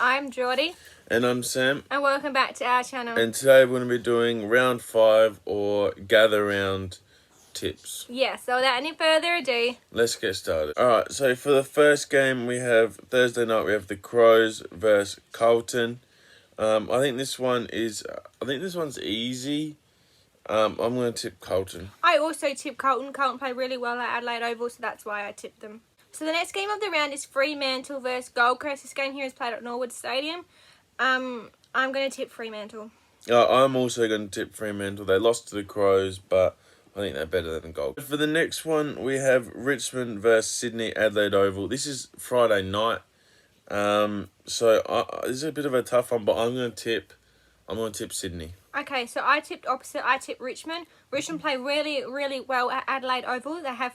I'm Geordie. And I'm Sam. And welcome back to our channel. And today we're going to be doing round 5 or gather round tips. Yeah, so without any further ado, let's get started. Alright, so for the first game we have Thursday night, we have the Crows versus CARLTON. I think this one's easy. I'm going to tip CARLTON. I also tip CARLTON. CARLTON played really well at Adelaide Oval, so that's why I tipped them. So the next game of the round is Fremantle versus Gold Coast. This game here is played at Norwood Stadium. I'm going to tip Fremantle. I'm also going to tip Fremantle. They lost to the Crows, but I think they're better than Gold. For the next one, we have Richmond versus Sydney, Adelaide Oval. This is Friday night. This is a bit of a tough one, but I'm going to tip Sydney. Okay, so I tipped opposite. I tipped Richmond. Richmond play really, really well at Adelaide Oval. They have,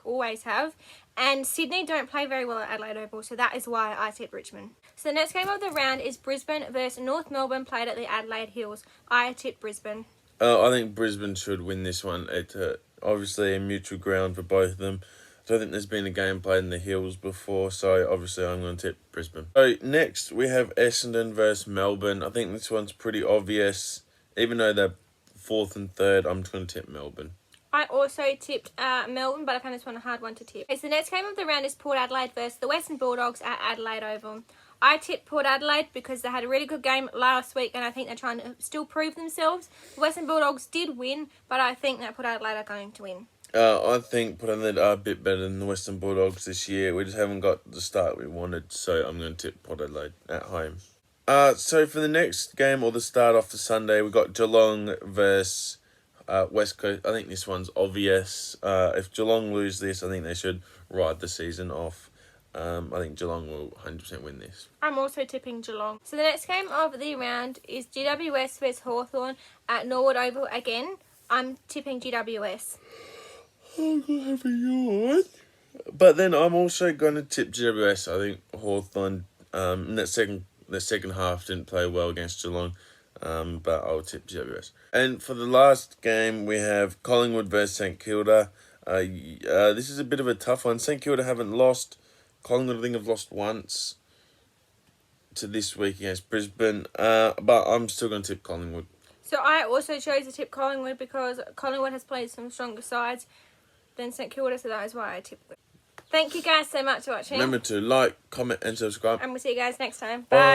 always have. And Sydney don't play very well at Adelaide Oval, so that is why I tipped Richmond. So the next game of the round is Brisbane versus North Melbourne, played at the Adelaide Hills. I tipped Brisbane. I think Brisbane should win this one. It's obviously a mutual ground for both of them. I don't think there's been a game played in the Hills before, so obviously I'm going to tip Brisbane. So next we have Essendon versus Melbourne. I think this one's pretty obvious. Even though they're 4th and 3rd, I'm just going to tip Melbourne. I also tipped Melbourne, but I found this one a hard one to tip. Okay, so the next game of the round is Port Adelaide versus the Western Bulldogs at Adelaide Oval. I tipped Port Adelaide because they had a really good game last week, and I think they're trying to still prove themselves. The Western Bulldogs did win, but I think that Port Adelaide are going to win. I think Port Adelaide are a bit better than the Western Bulldogs this year. We just haven't got the start we wanted, so I'm going to tip Port Adelaide at home. So for the next game, or the start off the Sunday, we've got Geelong versus West Coast. I think this one's obvious. If Geelong lose this, I think they should ride the season off. I think Geelong will 100% win this. I'm also tipping Geelong. So the next game of the round is GWS versus HAWTHORN at Norwood Oval again. I'm tipping GWS. I'm going to have a yawn. But then I'm also going to tip GWS. I think Hawthorn in the second half didn't play well against Geelong. But I'll tip GWS. And for the last game, we have Collingwood versus St Kilda. This is a bit of a tough one. St Kilda haven't lost. Collingwood, I think, have lost once to this week against Brisbane. But I'm still going to tip Collingwood. So I also chose to tip Collingwood because Collingwood has played some stronger sides than St Kilda, so that is why I tipped them. Thank you guys so much for watching. Remember to like, comment and subscribe. And we'll see you guys next time. Bye. Bye.